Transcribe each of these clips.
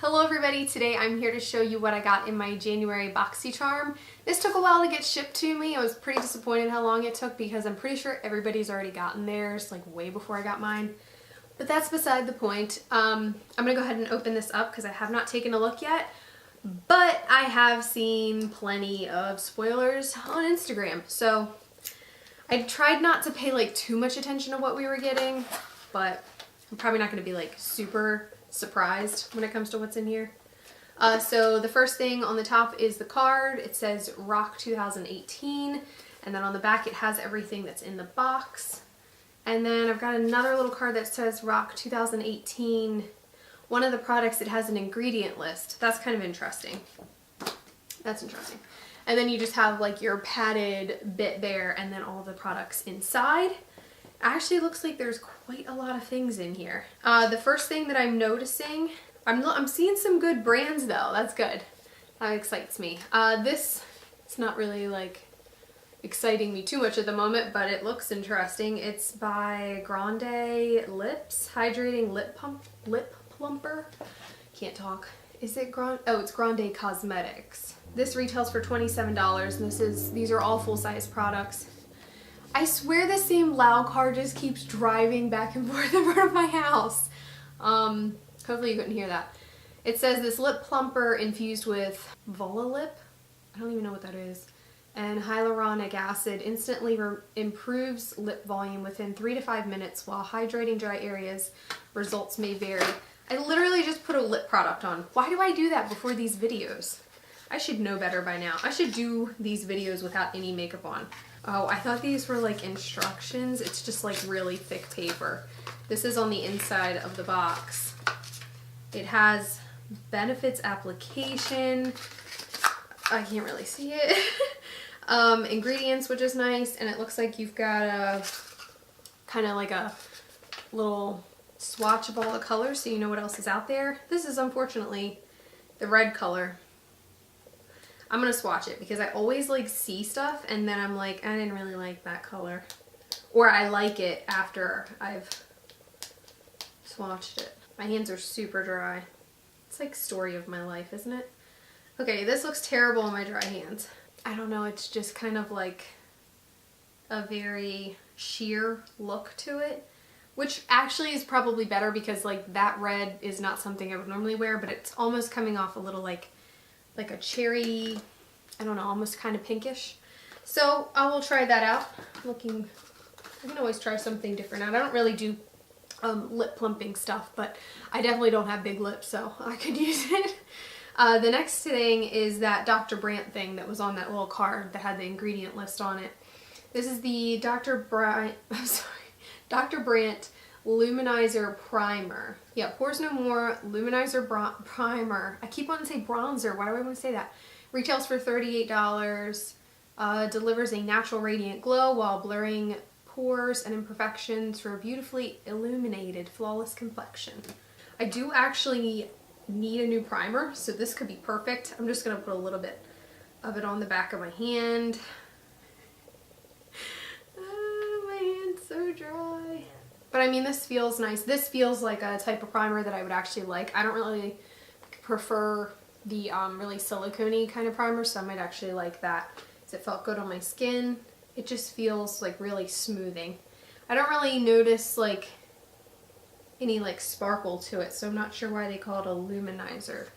Hello everybody, today I'm here to show you what I got in my January BoxyCharm. This took a while to get shipped to me. I was pretty disappointed how long it took because I'm pretty sure everybody's already gotten theirs, like way before I got mine. But that's beside the point. I'm gonna go ahead and open this up because I have not taken a look yet. But I have seen plenty of spoilers on Instagram. So I tried not to pay like too much attention to what we were getting, but I'm probably not gonna be like super surprised when it comes to what's in here. So the first thing on the top is the card. It says Rock 2018, and then on the back it has everything that's in the box. And then I've got another little card that says Rock 2018. One of the products, it has an ingredient list. That's kind of interesting. That's interesting. And then you just have like your padded bit there and then all the products inside. Actually looks like there's quite a lot of things in here. The first thing that I'm noticing, I'm seeing some good brands though. That's good. That excites me. This, it's not really like exciting me too much at the moment, but it looks interesting. It's by GrandeLIPS Hydrating Lip Plumper. Can't talk. Is it it's Grande Cosmetics. This retails for $27 and these are all full-size products. I swear the same loud car just keeps driving back and forth in front of my house. Hopefully you couldn't hear that. It says this lip plumper infused with VolaLip, I don't even know what that is, and hyaluronic acid instantly improves lip volume within 3 to 5 minutes while hydrating dry areas. Results may vary. I literally just put a lip product on. Why do I do that before these videos? I should know better by now. I should do these videos without any makeup on. Oh, I thought these were like instructions. It's just like really thick paper. This is on the inside of the box. It has benefits application. I can't really see it. Ingredients, which is nice. And it looks like you've got a kind of like a little swatch of all the colors so you know what else is out there. This is unfortunately the red color. I'm gonna swatch it because I always like see stuff and then I'm like, I didn't really like that color. Or I like it after I've swatched it. My hands are super dry. It's like story of my life, isn't it? Okay, this looks terrible on my dry hands. I don't know, it's just kind of like a very sheer look to it. Which actually is probably better because like that red is not something I would normally wear, but it's almost coming off a little like a cherry, I don't know, almost kind of pinkish. So I will try that out. I can always try something different out. I don't really do lip plumping stuff, but I definitely don't have big lips, so I could use it. The next thing is that Dr. Brandt thing that was on that little card that had the ingredient list on it. This is the Dr. Brandt Luminizer Primer. Yeah, Pores No More Luminizer Primer. I keep wanting to say bronzer. Why do I want to say that? Retails for $38. Delivers a natural radiant glow while blurring pores and imperfections for a beautifully illuminated, flawless complexion. I do actually need a new primer, so this could be perfect. I'm just going to put a little bit of it on the back of my hand. My hand's so dry. But I mean, this feels nice. This feels like a type of primer that I would actually like. I don't really prefer the really silicone-y kind of primer, so I might actually like that. Because it felt good on my skin. It just feels like really smoothing. I don't really notice like any like sparkle to it, so I'm not sure why they call it a luminizer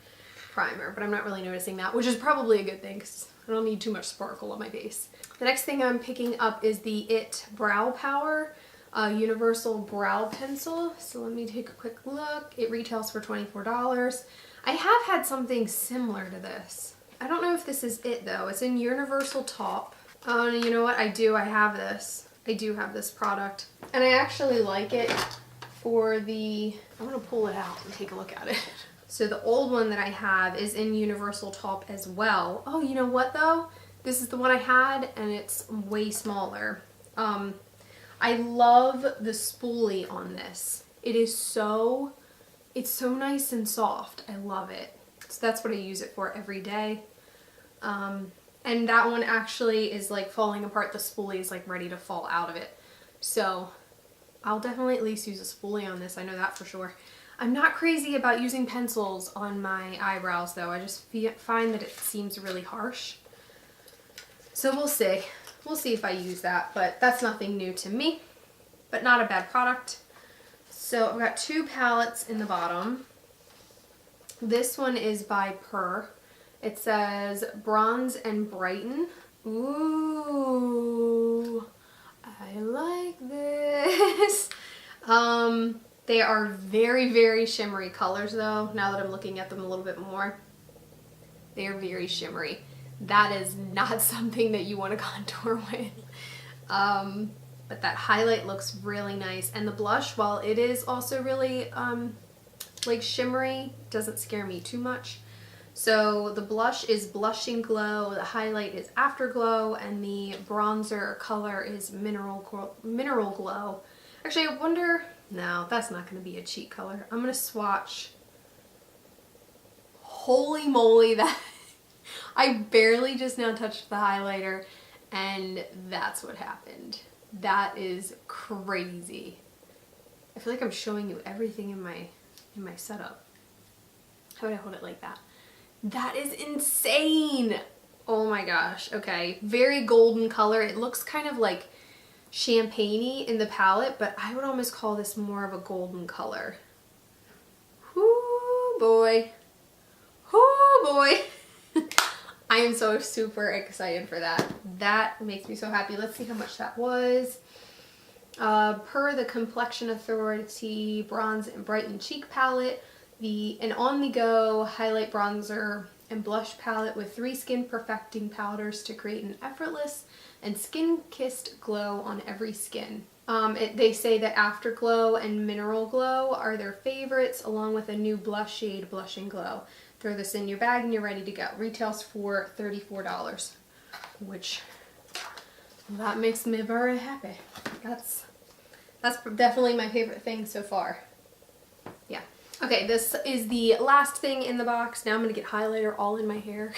primer, but I'm not really noticing that, which is probably a good thing because I don't need too much sparkle on my base. The next thing I'm picking up is the IT Brow Power Universal Brow Pencil. So let me take a quick look. It retails for $24. I have had something similar to this. I don't know if this is it though. It's in Universal Taupe. Oh, and you know what? I have this. I do have this product. And I actually like it for the... I'm going to pull it out and take a look at it. So the old one that I have is in Universal Taupe as well. Oh, you know what though? This is the one I had and it's way smaller. I love the spoolie on this. It's so nice and soft. I love it. So that's what I use it for every day. And that one actually is like falling apart. The spoolie is like ready to fall out of it. So I'll definitely at least use a spoolie on this. I know that for sure. I'm not crazy about using pencils on my eyebrows though. I just find that it seems really harsh. So we'll see. We'll see if I use that, but that's nothing new to me, but not a bad product. So I've got 2 palettes in the bottom. This one is by Purr. It says Bronze and Brighten. Ooh, I like this. They are very, very shimmery colors though, now that I'm looking at them a little bit more. They are very shimmery. That is not something that you want to contour with. But that highlight looks really nice. And the blush, while it is also really like shimmery, doesn't scare me too much. So the blush is Blushing Glow, the highlight is Afterglow, and the bronzer color is Mineral Glow. Actually, I wonder, no, that's not going to be a cheat color. I'm going to swatch. Holy moly, that I barely just now touched the highlighter and that's what happened. That is crazy. I feel like I'm showing you everything in my setup. How would I hold it like that? That is insane. Oh my gosh. Okay, very golden color. It looks kind of like champagne-y in the palette, but I would almost call this more of a golden color. Whoo boy. Whoo boy. I am so super excited for that. That makes me so happy. Let's see how much that was. Per the Complexion Authority Bronze and Brighten Cheek Palette, an on-the-go highlight bronzer and blush palette with 3 skin perfecting powders to create an effortless and skin-kissed glow on every skin. They say that Afterglow and Mineral Glow are their favorites, along with a new blush shade, Blushing Glow. Throw this in your bag and you're ready to go. Retails for $34, which that makes me very happy. That's definitely my favorite thing so far. Yeah. Okay, this is the last thing in the box. Now I'm going to get highlighter all in my hair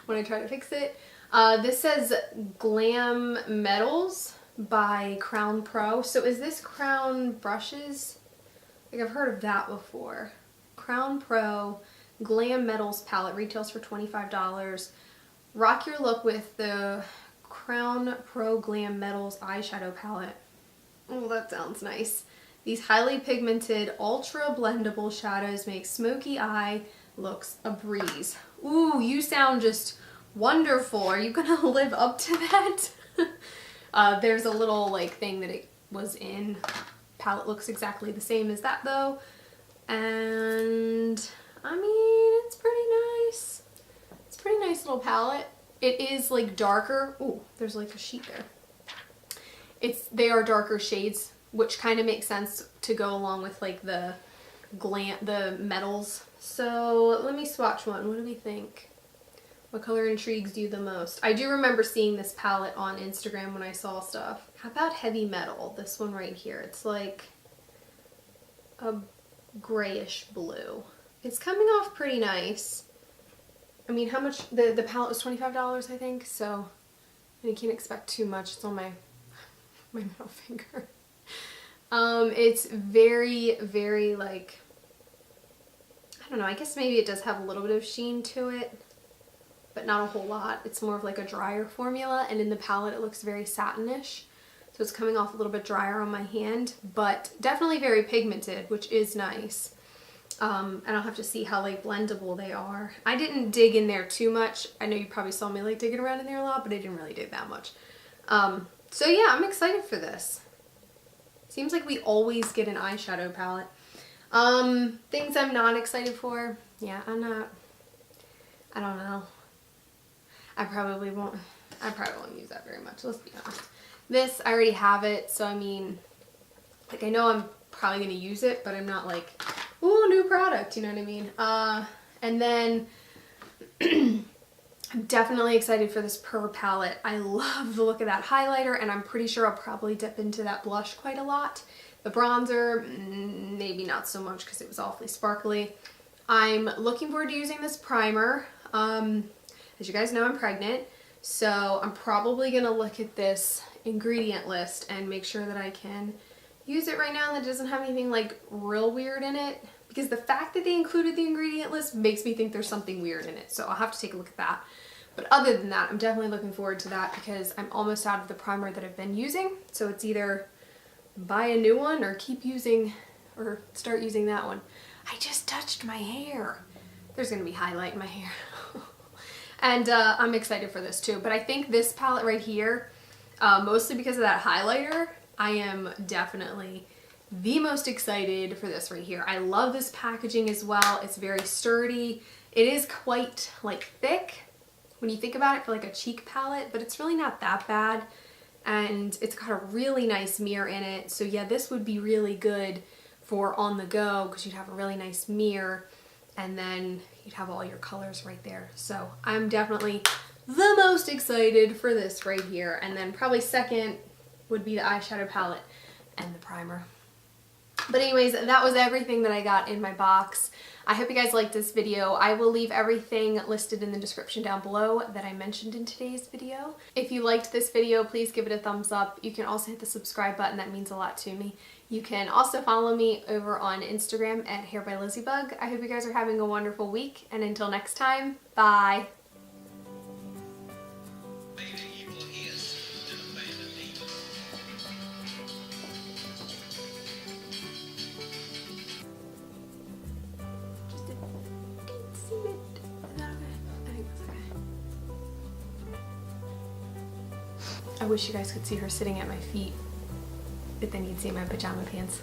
when I try to fix it. This says Glam Metals by Crown Pro. So is this Crown Brushes? Like I've heard of that before. Crown Pro Glam Metals palette retails for $25. Rock your look with the Crown Pro Glam Metals eyeshadow palette. Oh, that sounds nice. These highly pigmented, ultra blendable shadows make smoky eye looks a breeze. Ooh, you sound just wonderful. Are you gonna live up to that? There's a little like thing that it was in. Palette looks exactly the same as that though. And I mean, it's pretty nice. It's a pretty nice little palette. It is like darker. Ooh, there's like a sheet there. They are darker shades, which kind of makes sense to go along with like the metals. So let me swatch one. What do we think? What color intrigues you the most? I do remember seeing this palette on Instagram when I saw stuff. How about Heavy Metal? This one right here. It's like a grayish blue. It's coming off pretty nice. I mean, how much? The palette was $25, I think, so you can't expect too much. It's on my middle finger. It's very, very like, I don't know, I guess maybe it does have a little bit of sheen to it, but not a whole lot. It's more of like a drier formula, and in the palette it looks very satinish. So it's coming off a little bit drier on my hand, but definitely very pigmented, which is nice. And I'll have to see how like blendable they are. I didn't dig in there too much. I know you probably saw me like digging around in there a lot, but I didn't really dig that much. So yeah, I'm excited for this. Seems like we always get an eyeshadow palette. Things I'm not excited for. Yeah, I don't know. I probably won't use that very much, let's be honest. This, I already have it, so I mean, like I know I'm probably gonna use it, but I'm not like, ooh, new product, you know what I mean? And then I'm definitely excited for this Purr palette. I love the look of that highlighter, and I'm pretty sure I'll probably dip into that blush quite a lot. The bronzer, maybe not so much because it was awfully sparkly. I'm looking forward to using this primer. As you guys know, I'm pregnant, so I'm probably gonna look at this ingredient list and make sure that I can use it right now that doesn't have anything like real weird in it, because the fact that they included the ingredient list makes me think there's something weird in it. So I'll have to take a look at that. But other than that, I'm definitely looking forward to that because I'm almost out of the primer that I've been using. So it's either buy a new one or keep using or start using that one. I just touched my hair. There's gonna be highlight in my hair. And I'm excited for this too. But I think this palette right here, mostly because of that highlighter, I am definitely the most excited for this right here. I love this packaging as well. It's very sturdy. It is quite like thick when you think about it for like a cheek palette, but it's really not that bad. And it's got a really nice mirror in it. So yeah, this would be really good for on the go because you'd have a really nice mirror and then you'd have all your colors right there. So I'm definitely the most excited for this right here. And then probably second would be the eyeshadow palette and the primer. But anyways, that was everything that I got in my box. I hope you guys liked this video. I will leave everything listed in the description down below that I mentioned in today's video. If you liked this video, please give it a thumbs up. You can also hit the subscribe button. That means a lot to me. You can also follow me over on Instagram at HairbyLizzyBug. I hope you guys are having a wonderful week, and until next time, bye! I wish you guys could see her sitting at my feet, but then you'd see my pajama pants.